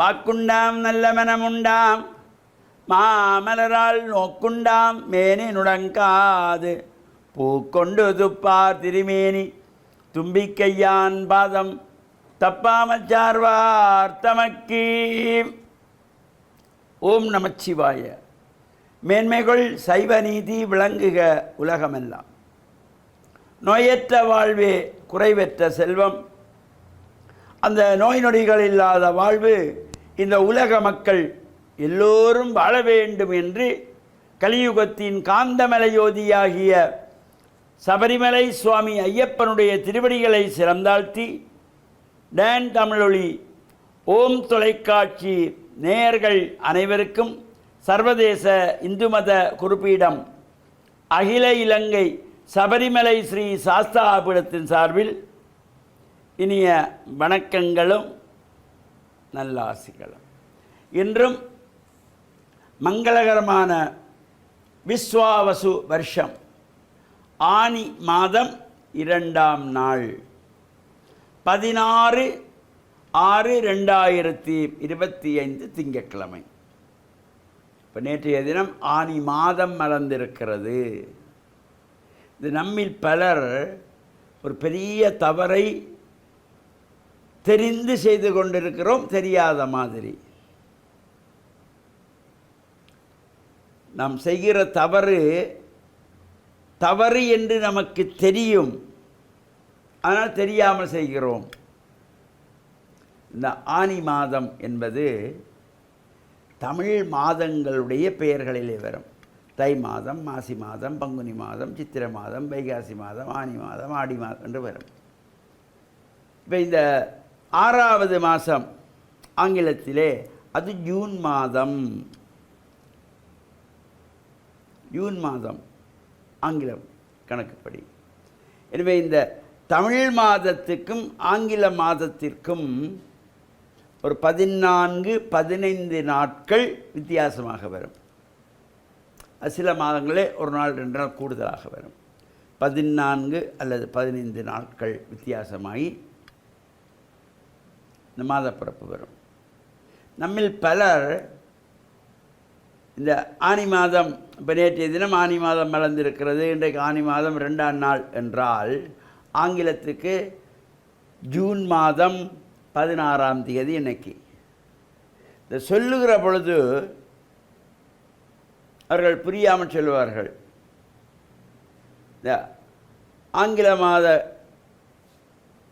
வாக்குண்டாம் நல்ல மனமுண்டாம் மாமலரால் நோக்குண்டாம் மேனி நுடங்காது பூக்கொண்டு துப்பார் திருமேனி தும்பிக்கையான் பாதம் தப்பாமல் சார்வார் தமக்கி. ஓம் நமச்சிவாய. மேன்மைகள் சைவ நீதி விளங்குக உலகமெல்லாம். நோயற்ற வாழ்வே குறைவற்ற செல்வம். அந்த நோய் நொடிகள் இல்லாத வாழ்வு இந்த உலக மக்கள் எல்லோரும் வாழ வேண்டும் என்று கலியுகத்தின் காந்தமலையோதியாகிய சபரிமலை சுவாமி ஐயப்பனுடைய திருவடிகளை சிறந்தாழ்த்தி டான் தமிழொலி ஓம் தொலைக்காட்சி நேயர்கள் அனைவருக்கும் சர்வதேச இந்து மத குறிப்பீடம் அகில இலங்கை சபரிமலை ஸ்ரீ சாஸ்தாபீடத்தின் சார்பில் இனிய வணக்கங்களும் நல்லாசிகளும். இன்றும் மங்களகரமான விஸ்வாவசு வருஷம் ஆனி மாதம் 2ஆம் நாள் 16/6/2025 திங்கட்கிழமை. இப்போ நேற்றைய தினம் ஆனி மாதம் மலர்ந்திருக்கிறது. இது நம்மில் பலர் ஒரு பெரிய தவறை தெரிந்து செய்து கொண்டிருக்கிறோம், தெரியாத மாதிரி. நாம் செய்கிற தவறு என்று நமக்கு தெரியும், ஆனால் தெரியாமல் செய்கிறோம். இந்த ஆனி மாதம் என்பது தமிழ் மாதங்களுடைய பெயர்களிலே வரும். தை மாதம், மாசி மாதம், பங்குனி மாதம், சித்திரை மாதம், வைகாசி மாதம், ஆனி மாதம், ஆடி மாதம் என்று வரும். இப்போ இந்த 6வது மாதம் ஆங்கிலத்திலே அது ஜூன் மாதம். ஜூன் மாதம் ஆங்கிலம் கணக்குப்படி. எனவே இந்த தமிழ் மாதத்துக்கும் ஆங்கில மாதத்திற்கும் ஒரு 14-15 நாட்கள் வித்தியாசமாக வரும். சில மாதங்களே ஒரு நாள் 2 நாள் கூடுதலாக வரும். 14 அல்லது 15 நாட்கள் வித்தியாசமாகி இந்த மாதப்பிறப்பு வரும். நம்மில் பலர் இந்த ஆனி மாதம், இப்போ நேற்றைய தினம் ஆனி மாதம் மலர்ந்திருக்கிறது, இன்றைக்கு ஆனி மாதம் 2ஆம் நாள் என்றால் ஆங்கிலத்துக்கு ஜூன் மாதம் 16ஆம் தேதி இன்னைக்கு. இந்த சொல்லுகிற பொழுது அவர்கள் புரியாமல் சொல்லுவார்கள். இந்த ஆங்கில மாத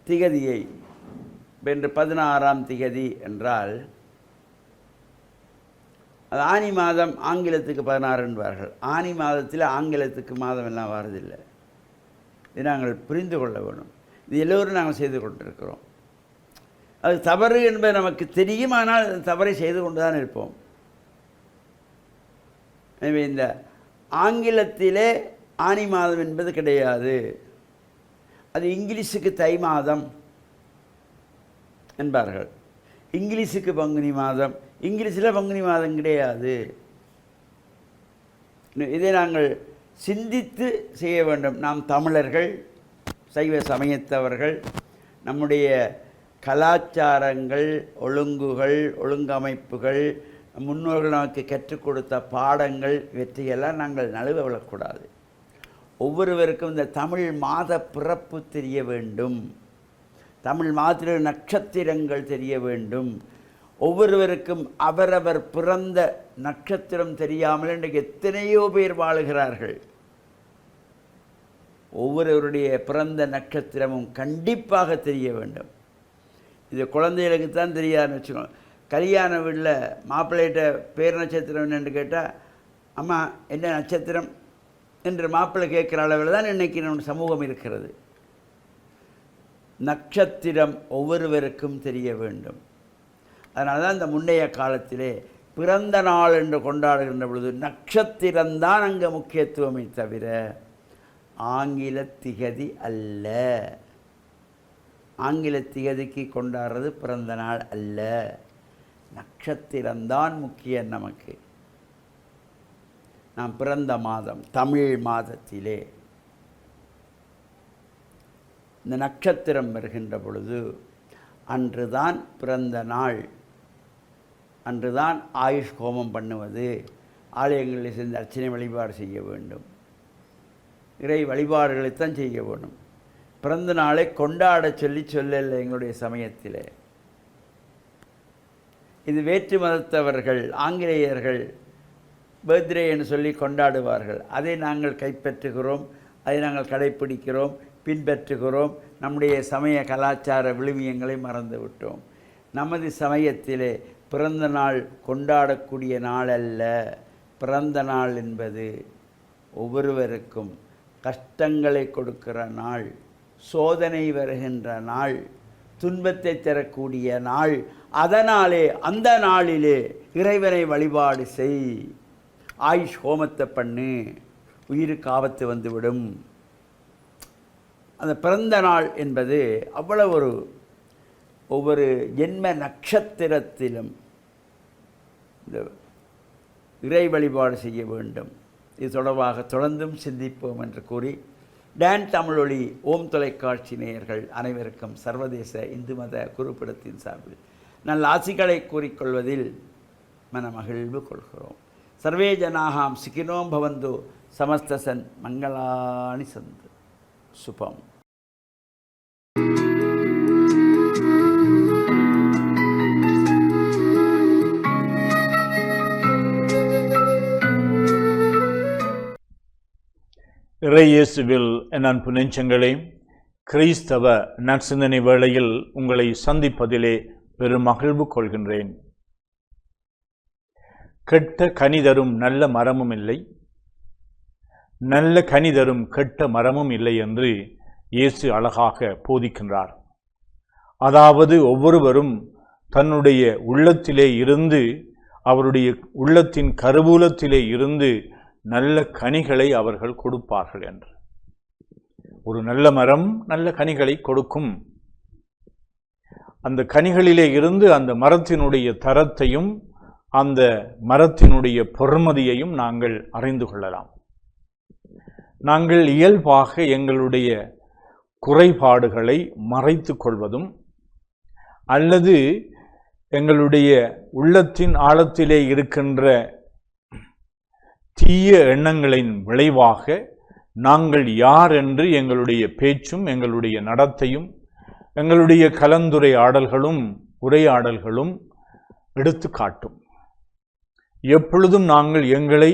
திகதியை என்று 16ஆம் திகதி என்றால் அது ஆனி மாதம் ஆங்கிலத்துக்கு 16 என்பார்கள். ஆனி மாதத்தில் ஆங்கிலத்துக்கு மாதம் எல்லாம் வரதில்லை. இது நாங்கள் புரிந்து கொள்ள வேணும். இது எல்லோரும் நாங்கள் செய்து கொண்டிருக்கிறோம். அது தவறு என்பது நமக்கு தெரியும், ஆனால் தவறை செய்து கொண்டு தான் இருப்போம். எனவே இந்த ஆங்கிலத்திலே ஆனி மாதம் என்பது கிடையாது. அது இங்கிலீஷுக்கு தை மாதம் என்பார்கள், இங்கிலீஷுக்கு பங்குனி மாதம். இங்கிலீஷில் பங்குனி மாதம் கிடையாது. இதை நாங்கள் சிந்தித்து செய்ய வேண்டும். நாம் தமிழர்கள், சைவ சமயத்தவர்கள், நம்முடைய கலாச்சாரங்கள், ஒழுங்குகள், ஒழுங்கமைப்புகள், முன்னோர்கள் நமக்கு கற்றுக் கொடுத்த பாடங்கள், இவற்றையெல்லாம் நாங்கள் நழுவ விடக்கூடாது. ஒவ்வொருவருக்கும் இந்த தமிழ் மாத பிறப்பு தெரிய வேண்டும், தமிழ் மாதத்தில் நட்சத்திரங்கள் தெரிய வேண்டும். ஒவ்வொருவருக்கும் அவரவர் பிறந்த நட்சத்திரம் தெரியாமல் இன்றைக்கு எத்தனையோ பேர் வாழுகிறார்கள். ஒவ்வொருவருடைய பிறந்த நட்சத்திரமும் கண்டிப்பாக தெரிய வேண்டும். இது குழந்தைகளுக்கு தான் தெரியாதுன்னு வச்சுக்கோங்க. கல்யாண வீட்டில் மாப்பிள்ளைகிட்ட பேர் நட்சத்திரம் என்னென்னு கேட்டால், அம்மா என்ன நட்சத்திரம் என்று மாப்பிள்ளை கேட்குற அளவில் தான் இன்றைக்கி நம்ம சமூகம் இருக்கிறது. நட்சத்திரம் ஒவ்வொருவருக்கும் தெரிய வேண்டும். அதனால தான் இந்த முன்னைய காலத்திலே பிறந்த நாள் என்று கொண்டாடுகின்ற பொழுது நட்சத்திரம்தான் அங்கே முக்கியத்துவமே தவிர ஆங்கில திகதி அல்ல. ஆங்கில திகதிக்கு கொண்டாடுறது பிறந்த நாள் அல்ல, நட்சத்திரம்தான் முக்கியம் நமக்கு. நாம் பிறந்த மாதம் தமிழ் மாதத்திலே இந்த நட்சத்திரம் வருகின்ற பொழுது அன்றுதான் பிறந்த நாள். அன்றுதான் ஆயுஷ் ஹோமம் பண்ணுவது, ஆலயங்களில் சேர்ந்து அர்ச்சனை வழிபாடு செய்ய வேண்டும், இறை வழிபாடுகளைத்தான் செய்ய வேண்டும். பிறந்த நாளை கொண்டாட சொல்லலை எங்களுடைய சமயத்தில். இது வேற்று மதத்தவர்கள், ஆங்கிலேயர்கள் பர்த்டே என்று சொல்லி கொண்டாடுவார்கள். அதை நாங்கள் கைப்பற்றுகிறோம், அதை நாங்கள் கடைப்பிடிக்கிறோம், பின்பற்றுகிறோம். நம்முடைய சமய கலாச்சார விழுமியங்களை மறந்துவிட்டோம். நமது சமயத்திலே பிறந்த நாள் கொண்டாடக்கூடிய நாள் அல்ல. பிறந்த நாள் என்பது ஒவ்வொருவருக்கும் கஷ்டங்களை கொடுக்கிற நாள், சோதனை வருகின்ற நாள், துன்பத்தை தரக்கூடிய நாள். அதனாலே அந்த நாளிலே இறைவனை வழிபாடு செய், ஆயுஷ் ஹோமத்தை பண்ணு, உயிருக்கு ஆபத்து வந்துவிடும். அந்த பிறந்த நாள் என்பது அவ்வளவு ஒவ்வொரு ஜென்ம நட்சத்திரத்திலும் இந்த இறை வழிபாடு செய்ய வேண்டும். இது தொடர்பாக தொடர்ந்தும் சிந்திப்போம் என்று கூறி, டான் தமிழொலி ஓம் தொலைக்காட்சி நேயர்கள் அனைவருக்கும் சர்வதேச இந்து மத குருப்பிடத்தின் சார்பில் நல்ல ஆசிகளை கூறிக்கொள்வதில் மனமகிழ்வு கொள்கிறோம். சர்வே ஜனாகாம் சுகினோம் பவந்து, சமஸ்தசன் மங்களானி சந்து சுபம். இறையேசுவில் என் அன்பு நெஞ்சங்களே, கிறிஸ்தவ நற்சிந்தனை வேளையில் உங்களை சந்திப்பதிலே பெரும் மகிழ்வு கொள்கின்றேன். கெட்ட கனி தரும் நல்ல மரமும் இல்லை, நல்ல கனி தரும் கெட்ட மரமும் இல்லை என்று இயேசு அழகாக போதிக்கின்றார். அதாவது ஒவ்வொருவரும் தன்னுடைய உள்ளத்திலே இருந்து, அவருடைய உள்ளத்தின் கருவூலத்திலே இருந்து நல்ல கனிகளை அவர்கள் கொடுப்பார்கள் என்று. ஒரு நல்ல மரம் நல்ல கனிகளை கொடுக்கும். அந்த கனிகளிலே இருந்து அந்த மரத்தினுடைய தரத்தையும் அந்த மரத்தினுடைய பொறுமதியையும் நாங்கள் அறிந்து கொள்ளலாம். நாங்கள் இயல்பாக எங்களுடைய குறைபாடுகளை மறைத்து கொள்வதும் அல்லது எங்களுடைய உள்ளத்தின் ஆழத்திலே இருக்கின்ற தீய எண்ணங்களின் விளைவாக நாங்கள் யார் என்று எங்களுடைய பேச்சும் எங்களுடைய நடத்தையும் எங்களுடைய கலந்துரையாடல்களும் உரையாடல்களும் எடுத்து காட்டும். எப்பொழுதும் நாங்கள் எங்களை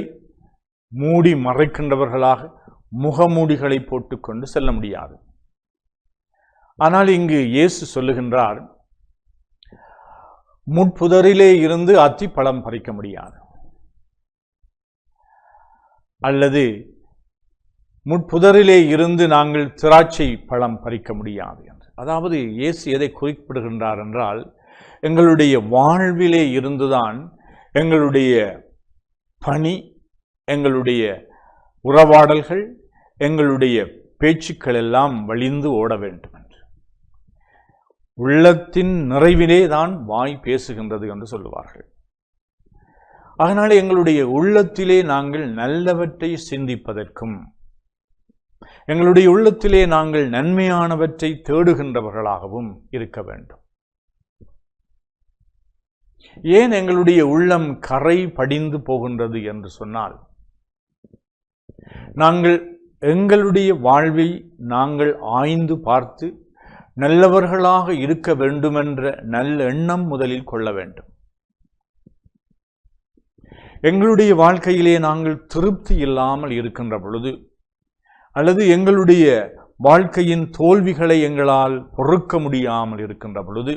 மூடி மறைக்கின்றவர்களாக முகமூடிகளை போட்டுக்கொண்டு செல்ல முடியாது. ஆனால் இங்கு இயேசு சொல்லுகின்றார், முட்புதரிலே இருந்து அத்தி பழம் பறிக்க முடியாது, அல்லது முட்புதரிலே இருந்து நாங்கள் திராட்சை பழம் பறிக்க முடியாது என்று. அதாவது இயேசு எதை குறிப்பிடுகின்றார் என்றால், எங்களுடைய வாழ்விலே இருந்துதான் எங்களுடைய பணி, எங்களுடைய உறவாடல்கள், எங்களுடைய பேச்சுக்கள் எல்லாம் வழிந்து ஓட வேண்டும் என்று. உள்ளத்தின் நிறைவிலே தான் வாய் பேசுகின்றது என்று சொல்லுவார்கள். அதனால் எங்களுடைய உள்ளத்திலே நாங்கள் நல்லவற்றை சிந்திப்பதற்கும் எங்களுடைய உள்ளத்திலே நாங்கள் நன்மையானவற்றை தேடுகின்றவர்களாகவும் இருக்க வேண்டும். ஏன் எங்களுடைய உள்ளம் கரை படிந்து போகின்றது என்று சொன்னால், நாங்கள் எங்களுடைய வாழ்வை நாங்கள் ஆய்ந்து பார்த்து நல்லவர்களாக இருக்க வேண்டுமென்ற நல்ல எண்ணம் முதலில் கொள்ள வேண்டும். எங்களுடைய வாழ்க்கையிலே நாங்கள் திருப்தி இல்லாமல் இருக்கின்ற பொழுது, அல்லது எங்களுடைய வாழ்க்கையின் தோல்விகளை எங்களால் பொறுக்க முடியாமல் இருக்கின்ற பொழுது,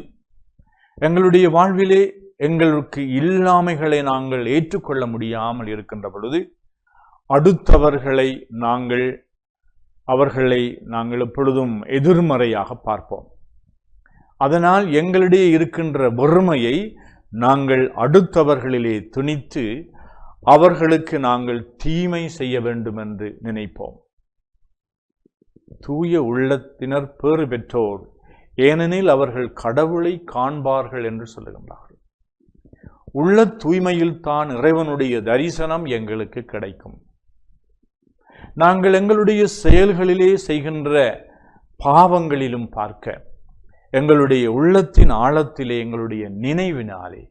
எங்களுடைய வாழ்விலே எங்களுக்கு இல்லாமைகளை நாங்கள் ஏற்றுக்கொள்ள முடியாமல் இருக்கின்ற பொழுது, அடுத்தவர்களை அவர்களை நாங்கள் எப்பொழுதும் எதிர்மறையாக பார்ப்போம். அதனால் எங்களிடையே இருக்கின்ற வறுமையை நாங்கள் அடுத்தவர்களிலே துணித்து அவர்களுக்கு நாங்கள் தீமை செய்ய வேண்டும் என்று நினைப்போம். தூய உள்ளத்தினர் பேறு பெற்றோர், ஏனெனில் அவர்கள் கடவுளை காண்பார்கள் என்று சொல்லுகின்றார்கள். உள்ள தூய்மையில் தான் இறைவனுடைய தரிசனம் எங்களுக்கு கிடைக்கும். நாங்கள் எங்களுடைய செயல்களிலே செய்கின்ற பாவங்களிலும் பார்க்க, எங்களுடைய உள்ளத்தின் ஆழத்திலே எங்களுடைய நினைவினாலே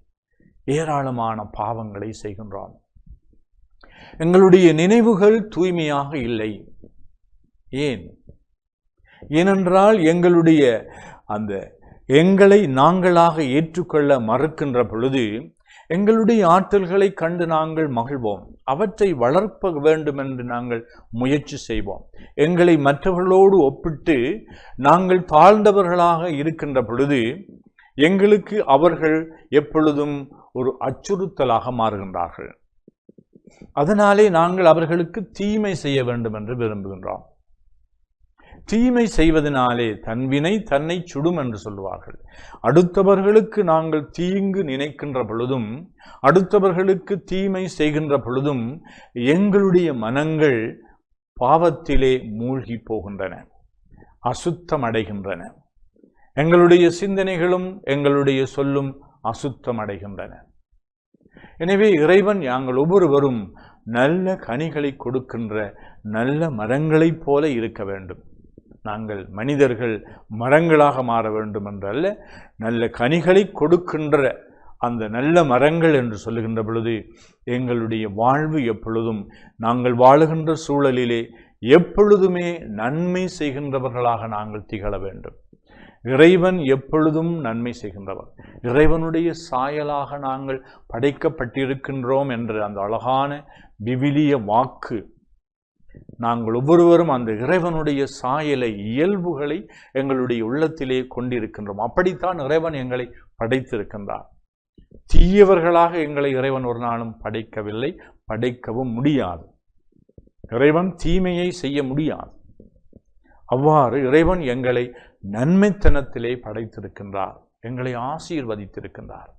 ஏராளமான பாவங்களை செய்கின்றோம். எங்களுடைய நினைவுகள் தூய்மையாக இல்லை. ஏனென்றால் எங்களை நாங்களாக ஏற்றுக்கொள்ள மறுக்கின்ற பொழுது எங்களுடைய ஆற்றல்களை கண்டு நாங்கள் மகிழ்வோம். அவற்றை வளர்க்க வேண்டும் என்று நாங்கள் முயற்சி செய்வோம். எங்களை மற்றவர்களோடு ஒப்பிட்டு நாங்கள் தாழ்ந்தவர்களாக இருக்கின்ற பொழுது எங்களுக்கு அவர்கள் எப்பொழுதும் ஒரு அச்சுறுத்தலாக மாறுகின்றார்கள். அதனாலே நாங்கள் அவர்களுக்கு தீமை செய்ய வேண்டும் என்று விரும்புகின்றோம். தீமை செய்வதனாலே தன்வினை தன்னை சுடும் என்று சொல்லுவார்கள். அடுத்தவர்களுக்கு நாங்கள் தீங்கு நினைக்கின்ற பொழுதும், அடுத்தவர்களுக்கு தீமை செய்கின்ற பொழுதும் எங்களுடைய மனங்கள் பாவத்திலே மூழ்கி போகின்றன, அசுத்தமடைகின்றன. எங்களுடைய சிந்தனைகளும் எங்களுடைய சொல்லும் அசுத்தமடைகின்றன. எனவே இறைவன் நாங்கள் ஒவ்வொருவரும் நல்ல கனிகளை கொடுக்கின்ற நல்ல மரங்களைப் போல இருக்க வேண்டும். நாங்கள் மனிதர்கள் மரங்களாக மாற வேண்டும் என்றல்ல, நல்ல கனிகளை கொடுக்கின்ற அந்த நல்ல மரங்கள் என்று சொல்லுகின்ற பொழுது எங்களுடைய வாழ்வு எப்பொழுதும் நாங்கள் வாழுகின்ற சூழலிலே எப்பொழுதுமே நன்மை செய்கின்றவர்களாக நாங்கள் திகழ வேண்டும். இறைவன் எப்பொழுதும் நன்மை செய்கின்றவர். இறைவனுடைய சாயலாக நாங்கள் படைக்கப்பட்டிருக்கின்றோம் என்ற அந்த அழகான விவிலிய வாக்கு, நாங்கள் ஒவ்வொருவரும் அந்த இறைவனுடைய சாயலை, இயல்புகளை எங்களுடைய உள்ளத்திலே கொண்டிருக்கின்றோம். அப்படித்தான் இறைவன் எங்களை படைத்திருக்கின்றார். தீயவர்களாக எங்களை இறைவன் ஒரு நாளும் படைக்கவில்லை, படைக்கவும் முடியாது. இறைவன் தீமையை செய்ய முடியாது. அவ்வாறு இறைவன் எங்களை நன்மைத்தனத்திலே படைத்திருக்கின்றார், எங்களை ஆசீர்வதித்திருக்கின்றார்.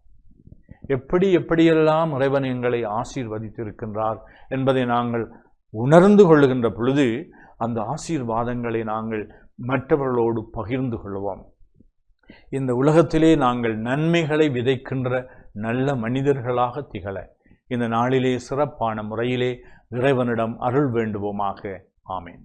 எப்படியெல்லாம் இறைவன் எங்களை ஆசீர்வதித்திருக்கின்றார் என்பதை நாங்கள் உணர்ந்து கொள்ளுகின்ற பொழுது அந்த ஆசீர்வாதங்களை நாங்கள் மற்றவர்களோடு பகிர்ந்து கொள்வோம். இந்த உலகத்திலே நாங்கள் நன்மைகளை விதைக்கின்ற நல்ல மனிதர்களாக திகழ இந்த நாளிலே சிறப்பான முறையிலே இறைவனிடம் அருள் வேண்டுவோமாக. ஆமேன்.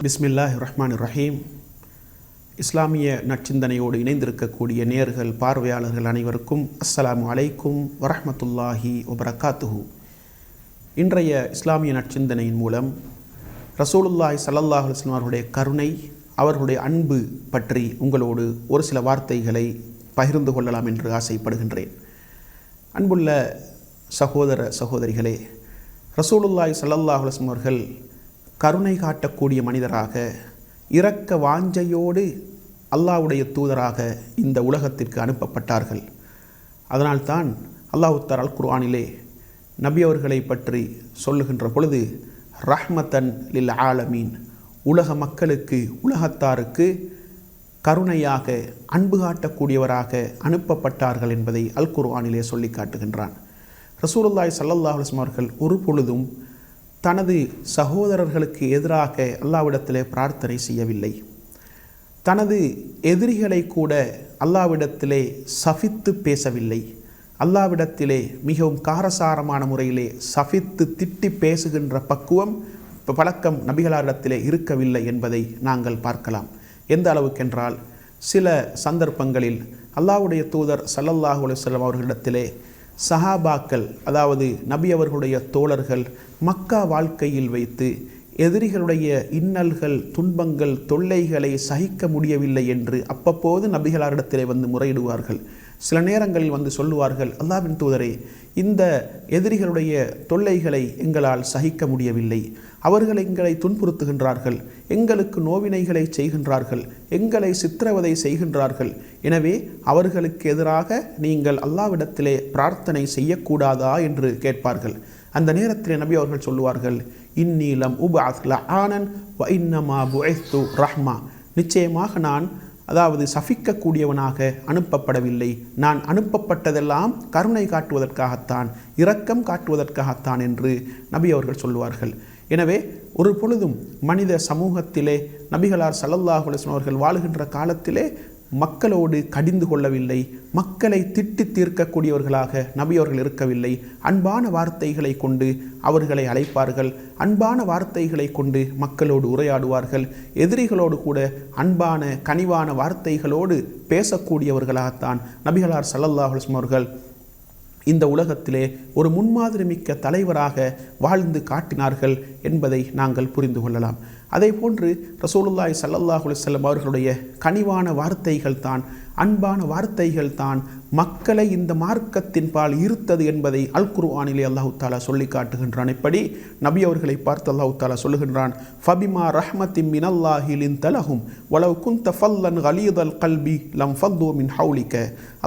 பிஸ்மில்லாஹிர்ரஹ்மானிர்ரஹீம். இஸ்லாமிய நற்சிந்தனையோடு இணைந்திருக்கக்கூடிய நேயர்கள், பார்வையாளர்கள் அனைவருக்கும் அஸ்ஸலாமு அலைக்கும் வரஹ்மத்துல்லாஹி வபரகாத்துஹு. இன்றைய இஸ்லாமிய நற்சிந்தனையின் மூலம் ரசூலுல்லாஹி ஸல்லல்லாஹு அலைஹி வஸல்லம் அவர்களுடைய கருணை, அவர்களுடைய அன்பு பற்றி உங்களோடு ஒரு சில வார்த்தைகளை பகிர்ந்து கொள்ளலாம் என்று ஆசைப்படுகின்றேன். அன்புள்ள சகோதர சகோதரிகளே, ரசூலுல்லாஹி ஸல்லல்லாஹு அலைஹி வஸல்லம் அவர்கள் கருணை காட்டக்கூடிய மனிதராக, இரக்க வாஞ்சையோடு அல்லாஹ்வுடைய தூதராக இந்த உலகத்திற்கு அனுப்பப்பட்டார்கள். அதனால்தான் அல்லாஹ் தஆலா குர்ஆனிலே நபி அவர்களை பற்றி சொல்லுகின்ற பொழுது ரஹ்மத்தன் லில் ஆலமீன், உலக மக்களுக்கு, உலகத்தாருக்கு கருணையாக, அன்பு காட்டக்கூடியவராக அனுப்பப்பட்டார்கள் என்பதை அல் குர்ஆனிலே சொல்லி காட்டுகின்றான். ரசூலுல்லாஹி ஸல்லல்லாஹு அலைஹி வஸல்லம் அவர்கள் ஒரு பொழுதும் தனது சகோதரர்களுக்கு எதிராக அல்லாஹ்விடத்திலே பிரார்த்தனை செய்யவில்லை. தனது எதிரிகளை கூட அல்லாஹ்விடத்திலே சபித்து பேசவில்லை. அல்லாஹ்விடத்திலே மிகவும் காரசாரமான முறையிலே சபித்து திட்டி பேசுகின்ற பழக்கம் நபிகளாரிடத்திலே இருக்கவில்லை என்பதை நாங்கள் பார்க்கலாம். எந்த அளவுக்கென்றால், சில சந்தர்ப்பங்களில் அல்லாஹ்வுடைய தூதர் ஸல்லல்லாஹு அலைஹி வஸல்லம் அவர்களிடத்திலே சஹாபாக்கள், அதாவது நபி அவர்களுடைய தோழர்கள், மக்கா வாழ்க்கையில் வைத்து எதிரிகளுடைய இன்னல்கள், துன்பங்கள், தொல்லைகளை சகிக்க முடியவில்லை என்று அப்பப்போது நபிகளாரிடத்திலே வந்து முறையிடுவார்கள். சில நேரங்களில் வந்து சொல்லுவார்கள், அல்லாஹ்வின் தூதரே, இந்த எதிரிகளுடைய தொல்லைகளை எங்களால் சகிக்க முடியவில்லை, அவர்கள் எங்களை துன்புறுத்துகின்றார்கள், எங்களுக்கு நோவினைகளை செய்கின்றார்கள், எங்களை சித்திரவதை செய்கின்றார்கள், எனவே அவர்களுக்கு எதிராக நீங்கள் அல்லாஹ்விடத்திலே பிரார்த்தனை செய்யக்கூடாதா என்று கேட்பார்கள். அந்த நேரத்திலே நபி அவர்கள் சொல்லுவார்கள், இன்னீலம் உபஅத் லஆனன் வ இன்னமா புஇஸ்து ரஹ்மா, நிச்சயமாக நான் சபிக்கக்கூடியவனாக அனுப்பப்படவில்லை, நான் அனுப்பப்பட்டதெல்லாம் கருணை காட்டுவதற்காகத்தான், இரக்கம் காட்டுவதற்காகத்தான் என்று நபி அவர்கள் சொல்லுவார்கள். எனவே ஒரு பொழுதும் மனித சமூகத்திலே நபிகளார் ஸல்லல்லாஹு அலைஹி வஸல்லம் அவர்கள் வாழுகின்ற காலத்திலே மக்களோடு கடிந்து கொள்ளவில்லை, மக்களை திட்டி தீர்க்கக்கூடியவர்களாக நபி அவர்கள் இருக்கவில்லை. அன்பான வார்த்தைகளை கொண்டு அவர்களை அழைப்பார்கள், அன்பான வார்த்தைகளை கொண்டு மக்களோடு உரையாடுவார்கள். எதிரிகளோடு கூட அன்பான கனிவான வார்த்தைகளோடு பேசக்கூடியவர்களாகத்தான் நபிகளார் ஸல்லல்லாஹு அலைஹி வஸல்லம் அவர்கள் இந்த உலகத்திலே ஒரு முன்மாதிரி மிக்க தலைவராக வாழ்ந்து காட்டினார்கள் என்பதை நாங்கள் புரிந்து கொள்ளலாம். அதே போன்று ரசூலுல்லாஹி ஸல்லல்லாஹு அலைஹி வஸல்லம் அவர்களுடைய கனிவான வார்த்தைகள் தான், அன்பான வார்த்தைகள் தான் மக்களை இந்த மார்க்கத்தின் பால் ஈர்த்தது என்பதை அல் குர்ஆனிலே அல்லாஹ் தஆலா சொல்லி காட்டுகின்றான். இப்படி நபி அவர்களை பார்த்து அல்லாஹ் தஆலா சொல்லுகின்றான், ஃபபிமா ரஹ்மத்தின் மினல்லாஹி லின்தலஹும் வலவ் குன்த ஃபல்லன் கலீதல் கல்பி லம் ஃபல்லு மின் ஹவுலிக.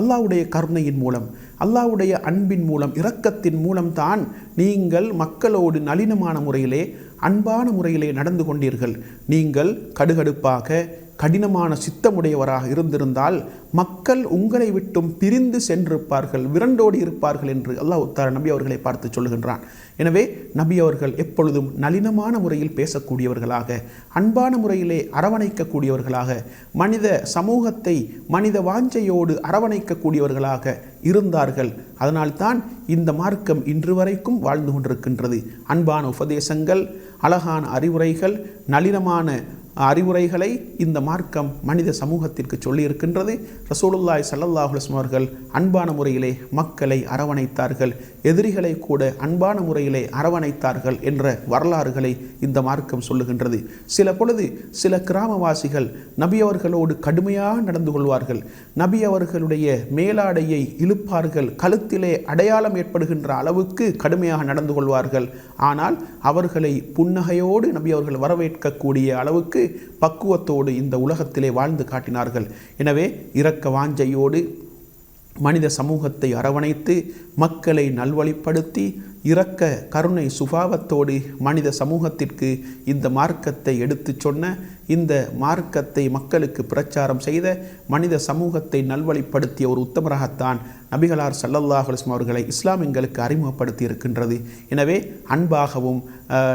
அல்லாஹ்வுடைய கருணையின் மூலம், அல்லாஹ்வுடைய அன்பின் மூலம், இரக்கத்தின் மூலம் தான் நீங்கள் மக்களோடு நளினமான முறையிலே, அன்பான முறையிலே நடந்து கொண்டீர்கள். நீங்கள் கடுகடுப்பாக கடினமான சித்தமுடையவராக இருந்திருந்தால் மக்கள் உங்களை விட்டும் பிரிந்து சென்றிருப்பார்கள், விரண்டோடி இருப்பார்கள் என்று அல்லாஹ் தஆலா நபி அவர்களை பார்த்து சொல்லுகின்றான். எனவே நபி அவர்கள் எப்பொழுதும் நளினமான முறையில் பேசக்கூடியவர்களாக, அன்பான முறையிலே அரவணைக்கக்கூடியவர்களாக, மனித சமூகத்தை மனித வாஞ்சையோடு அரவணைக்கக்கூடியவர்களாக இருந்தார்கள். அதனால்தான் இந்த மார்க்கம் இன்று வரைக்கும் வாழ்ந்து கொண்டிருக்கின்றது. அன்பான உபதேசங்கள், அழகான அறிவுரைகள், நளினமான அறிவுரைகளை இந்த மார்க்கம் மனித சமூகத்திற்கு சொல்லியிருக்கின்றது. ரசூலுல்லாஹி ஸல்லல்லாஹு அலைஹி வஸல்லம் அவர்கள் அன்பான முறையிலே மக்களை அரவணைத்தார்கள், எதிரிகளை கூட அன்பான முறையிலே அரவணைத்தார்கள் என்ற வரலாறுகளை இந்த மார்க்கம் சொல்லுகின்றது. சில பொழுது சில கிராமவாசிகள் நபி அவர்களோடு கடுமையாக நடந்து கொள்வார்கள், நபி அவர்களுடைய மேலாடையை இழுப்பார்கள், கழுத்திலே அடையாளம் ஏற்படுகின்ற அளவுக்கு கடுமையாக நடந்து கொள்வார்கள். ஆனால் அவர்களை புன்னகையோடு நபி அவர்கள் வரவேற்கக்கூடிய அளவுக்கு பக்குவத்தோடு இந்த உலகத்திலே வாழ்ந்து காட்டினார்கள். எனவே இரக்க வாஞ்சையோடு மனித சமூகத்தை அரவணைத்து மக்களை நல்வழிப்படுத்தி இரக்க கருணை சுபாவத்தோடு மனித சமூகத்திற்கு இந்த மார்க்கத்தை எடுத்து சொன்ன, இந்த மார்க்கத்தை மக்களுக்கு பிரச்சாரம் செய்த, மனித சமூகத்தை நல்வழிப்படுத்திய ஒரு உத்தமராகத்தான் நபிகளார் ஸல்லல்லாஹு அலைஹி வஸல்லம் அவர்களை இஸ்லாம் எங்களுக்கு அறிமுகப்படுத்தி இருக்கின்றது. எனவே அன்பாகவும்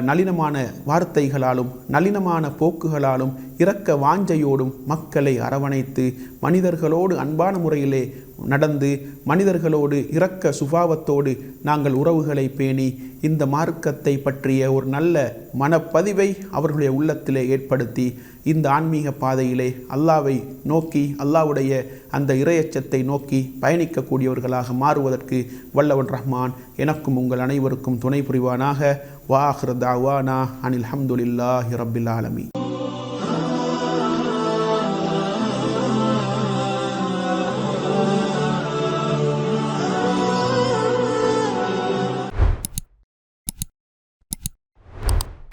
நளினமான வார்த்தைகளாலும் நளினமான போக்குகளாலும் இரக்க வாஞ்சையோடும் மக்களை அரவணைத்து மனிதர்களோடு அன்பான முறையிலே நடந்து மனிதர்களோடு இரக்க சுபாவத்தோடு நாங்கள் உறவுகளை பேணி இந்த மார்க்கத்தை பற்றிய ஒரு நல்ல மனப்பதிவை அவர்களுடைய உள்ளத்திலே ஏற்படுத்தி இந்த ஆன்மீக பாதையிலே அல்லாவை நோக்கி, அல்லாவுடைய அந்த இறையச்சத்தை நோக்கி பயணிக்கக்கூடியவர்களாக மாறுவதற்கு வல்லவன் ரஹ்மான் எனக்கும் உங்கள் அனைவருக்கும் துணை புரிவானாக. வா ஆகிரு தஅவானா அனில் ஹம்துலில்லாஹி ரப்பில் ஆலமீன்.